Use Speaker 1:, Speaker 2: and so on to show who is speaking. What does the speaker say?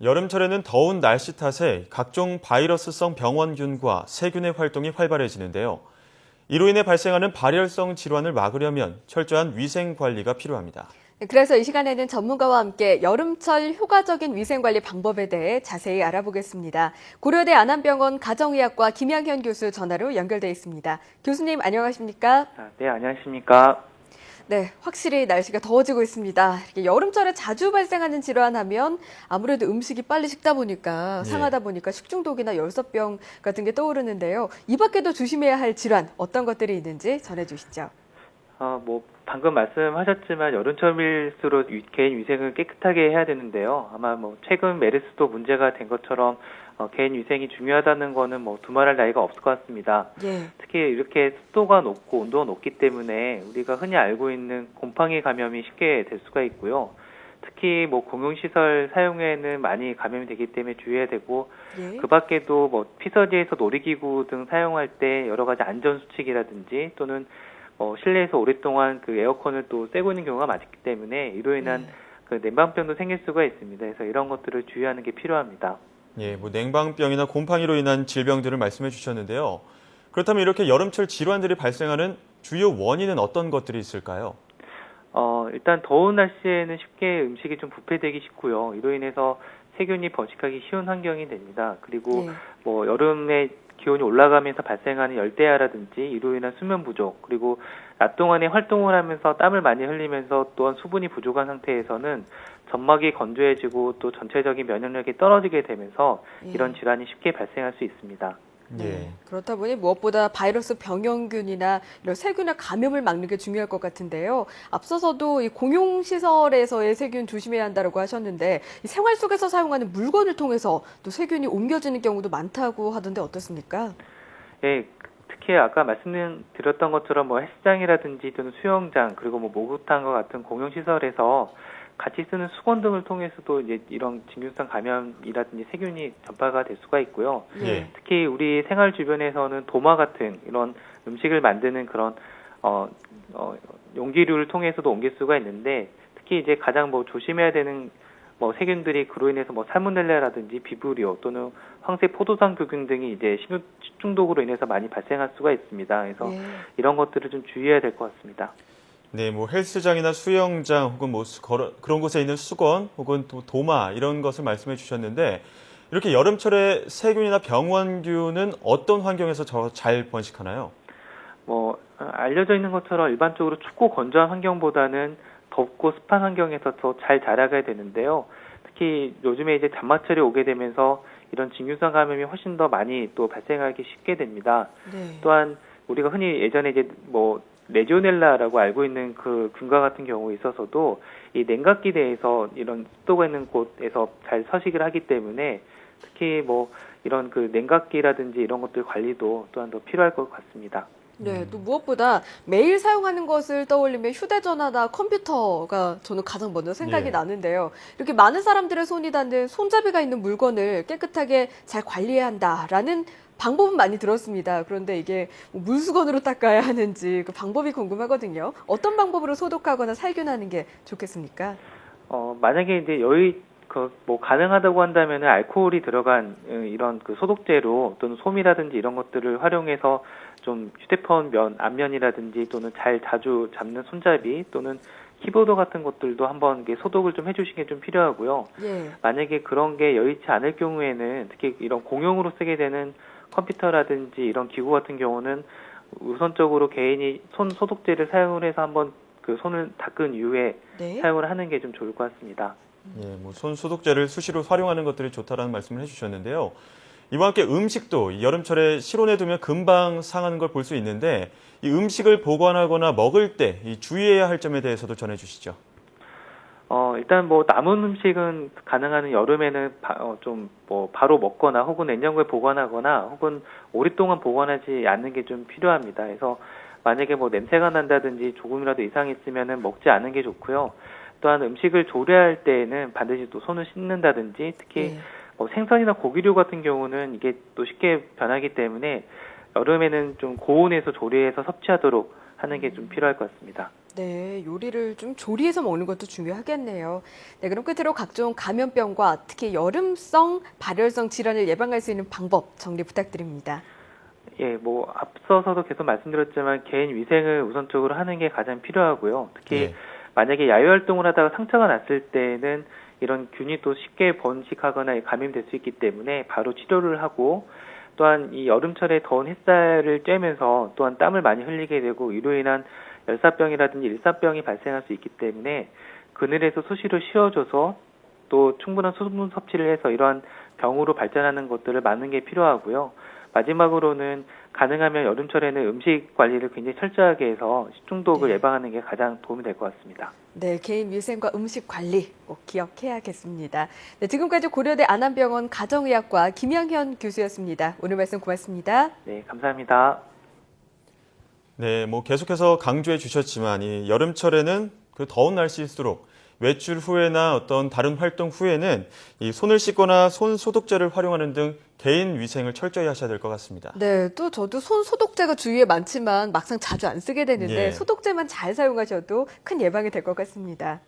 Speaker 1: 여름철에는 더운 날씨 탓에 각종 바이러스성 병원균과 세균의 활동이 활발해지는데요. 이로 인해 발생하는 발열성 질환을 막으려면 철저한 위생 관리가 필요합니다.
Speaker 2: 그래서 이 시간에는 전문가와 함께 여름철 효과적인 위생관리 방법에 대해 자세히 알아보겠습니다. 고려대 안암병원 가정의학과 김양현 교수 전화로 연결돼 있습니다. 교수님 안녕하십니까?
Speaker 3: 네, 안녕하십니까?
Speaker 2: 네, 확실히 날씨가 더워지고 있습니다. 이렇게 여름철에 자주 발생하는 질환하면 아무래도 음식이 빨리 식다 보니까 상하다 보니까 식중독이나 열사병 같은 게 떠오르는데요. 이 밖에도 조심해야 할 질환 어떤 것들이 있는지 전해주시죠.
Speaker 3: 방금 말씀하셨지만 여름철일수록 개인 위생을 깨끗하게 해야 되는데요. 아마 최근 메르스도 문제가 된 것처럼 개인 위생이 중요하다는 거는 두말할 나위가 없을 것 같습니다.
Speaker 2: 예.
Speaker 3: 특히 이렇게 습도가 높고 온도가 높기 때문에 우리가 흔히 알고 있는 곰팡이 감염이 쉽게 될 수가 있고요. 특히 공용시설 사용에는 많이 감염이 되기 때문에 주의해야 되고,
Speaker 2: 예.
Speaker 3: 그 밖에도 피서지에서 놀이기구 등 사용할 때 여러 가지 안전수칙이라든지 또는 실내에서 오랫동안 그 에어컨을 또 쐬고 있는 경우가 많기 때문에 이로 인한 그 냉방병도 생길 수가 있습니다. 그래서 이런 것들을 주의하는 게 필요합니다.
Speaker 1: 예, 냉방병이나 곰팡이로 인한 질병들을 말씀해 주셨는데요. 그렇다면 이렇게 여름철 질환들이 발생하는 주요 원인은 어떤 것들이 있을까요?
Speaker 3: 일단 더운 날씨에는 쉽게 음식이 좀 부패되기 쉽고요. 이로 인해서 세균이 번식하기 쉬운 환경이 됩니다. 그리고 여름에 기온이 올라가면서 발생하는 열대야라든지 이로 인한 수면 부족, 그리고 낮 동안에 활동을 하면서 땀을 많이 흘리면서 또한 수분이 부족한 상태에서는 점막이 건조해지고 또 전체적인 면역력이 떨어지게 되면서 이런 질환이 쉽게 발생할 수 있습니다.
Speaker 1: 예.
Speaker 2: 그렇다 보니 무엇보다 바이러스 병원균이나 이런 세균의 감염을 막는 게 중요할 것 같은데요. 앞서서도 이 공용시설에서의 세균 조심해야 한다고 하셨는데 이 생활 속에서 사용하는 물건을 통해서 또 세균이 옮겨지는 경우도 많다고 하던데 어떻습니까?
Speaker 3: 예, 특히 아까 말씀드렸던 것처럼 헬스장이라든지 또는 수영장 그리고 목욕탕과 같은 공용시설에서 같이 쓰는 수건 등을 통해서도 이제 이런 진균성 감염이라든지 세균이 전파가 될 수가 있고요.
Speaker 1: 예.
Speaker 3: 특히 우리 생활 주변에서는 도마 같은 이런 음식을 만드는 그런 용기류를 통해서도 옮길 수가 있는데, 특히 이제 가장 조심해야 되는 세균들이 그로 인해서 살모넬라라든지 비브리오 또는 황색 포도당 균 등이 이제 식중독으로 인해서 많이 발생할 수가 있습니다. 그래서 이런 것들을 좀 주의해야 될 것 같습니다.
Speaker 1: 네, 헬스장이나 수영장 혹은 그런 곳에 있는 수건 혹은 또 도마 이런 것을 말씀해 주셨는데, 이렇게 여름철에 세균이나 병원균은 어떤 환경에서 잘 번식하나요?
Speaker 3: 알려져 있는 것처럼 일반적으로 춥고 건조한 환경보다는 덥고 습한 환경에서 더 잘 자라게 되는데요. 특히 요즘에 이제 장마철이 오게 되면서 이런 진균성 감염이 훨씬 더 많이 또 발생하기 쉽게 됩니다.
Speaker 2: 네.
Speaker 3: 또한 우리가 흔히 예전에 이제 레지오넬라라고 알고 있는 그 균과 같은 경우에 있어서도 이 냉각기 내에서 이런 습도가 있는 곳에서 잘 서식을 하기 때문에 특히 이런 그 냉각기라든지 이런 것들 관리도 또한 더 필요할 것 같습니다.
Speaker 2: 네, 또 무엇보다 매일 사용하는 것을 떠올리면 휴대전화나 컴퓨터가 저는 가장 먼저 생각이 나는데요. 이렇게 많은 사람들의 손이 닿는 손잡이가 있는 물건을 깨끗하게 잘 관리해야 한다라는 방법은 많이 들었습니다. 그런데 이게 물수건으로 닦아야 하는지 그 방법이 궁금하거든요. 어떤 방법으로 소독하거나 살균하는 게 좋겠습니까?
Speaker 3: 만약에 이제 가능하다고 한다면 알코올이 들어간 이런 그 소독제로 또는 솜이라든지 이런 것들을 활용해서 좀 휴대폰 앞면이라든지 또는 자주 잡는 손잡이 또는 키보드 같은 것들도 한번 소독을 좀 해주시는 게 좀 필요하고요. 만약에 그런 게 여의치 않을 경우에는 특히 이런 공용으로 쓰게 되는 컴퓨터라든지 이런 기구 같은 경우는 우선적으로 개인이 손 소독제를 사용을 해서 한번 그 손을 닦은 이후에 사용을 하는 게 좀 좋을 것 같습니다.
Speaker 1: 예, 손 소독제를 수시로 활용하는 것들이 좋다라는 말씀을 해주셨는데요. 이와 함께 음식도 여름철에 실온에 두면 금방 상하는 걸 볼 수 있는데, 이 음식을 보관하거나 먹을 때 주의해야 할 점에 대해서도 전해주시죠.
Speaker 3: 일단 남은 음식은 가능한 여름에는 바로 먹거나 혹은 냉장고에 보관하거나 혹은 오랫동안 보관하지 않는 게 좀 필요합니다. 그래서 만약에 냄새가 난다든지 조금이라도 이상이 있으면은 먹지 않는 게 좋고요. 또한 음식을 조리할 때에는 반드시 또 손을 씻는다든지, 특히 생선이나 고기류 같은 경우는 이게 또 쉽게 변하기 때문에 여름에는 좀 고온에서 조리해서 섭취하도록 하는 게 좀 필요할 것 같습니다.
Speaker 2: 네, 요리를 좀 조리해서 먹는 것도 중요하겠네요. 네, 그럼 끝으로 각종 감염병과 특히 여름성 발열성 질환을 예방할 수 있는 방법 정리 부탁드립니다.
Speaker 3: 예, 뭐 앞서서도 계속 말씀드렸지만 개인 위생을 우선적으로 하는 게 가장 필요하고요. 특히
Speaker 1: 예.
Speaker 3: 만약에 야외 활동을 하다가 상처가 났을 때는 이런 균이 또 쉽게 번식하거나 감염될 수 있기 때문에 바로 치료를 하고, 또한 이 여름철에 더운 햇살을 쬐면서 또한 땀을 많이 흘리게 되고 이로 인한 열사병이라든지 일사병이 발생할 수 있기 때문에 그늘에서 수시로 쉬어줘서 또 충분한 수분 섭취를 해서 이러한 병으로 발전하는 것들을 막는 게 필요하고요. 마지막으로는 가능하면 여름철에는 음식 관리를 굉장히 철저하게 해서 식중독을
Speaker 2: 네.
Speaker 3: 예방하는 게 가장 도움이 될 것 같습니다.
Speaker 2: 네, 개인 위생과 음식 관리 꼭 기억해야겠습니다. 네, 지금까지 고려대 안암병원 가정의학과 김영현 교수였습니다. 오늘 말씀 고맙습니다.
Speaker 3: 네, 감사합니다.
Speaker 1: 네, 뭐 계속해서 강조해 주셨지만 이 여름철에는 그 더운 날씨일수록 외출 후에나 어떤 다른 활동 후에는 이 손을 씻거나 손 소독제를 활용하는 등 개인 위생을 철저히 하셔야 될 것 같습니다.
Speaker 2: 네, 또 저도 손 소독제가 주위에 많지만 막상 자주 안 쓰게 되는데
Speaker 1: 예.
Speaker 2: 소독제만 잘 사용하셔도 큰 예방이 될 것 같습니다.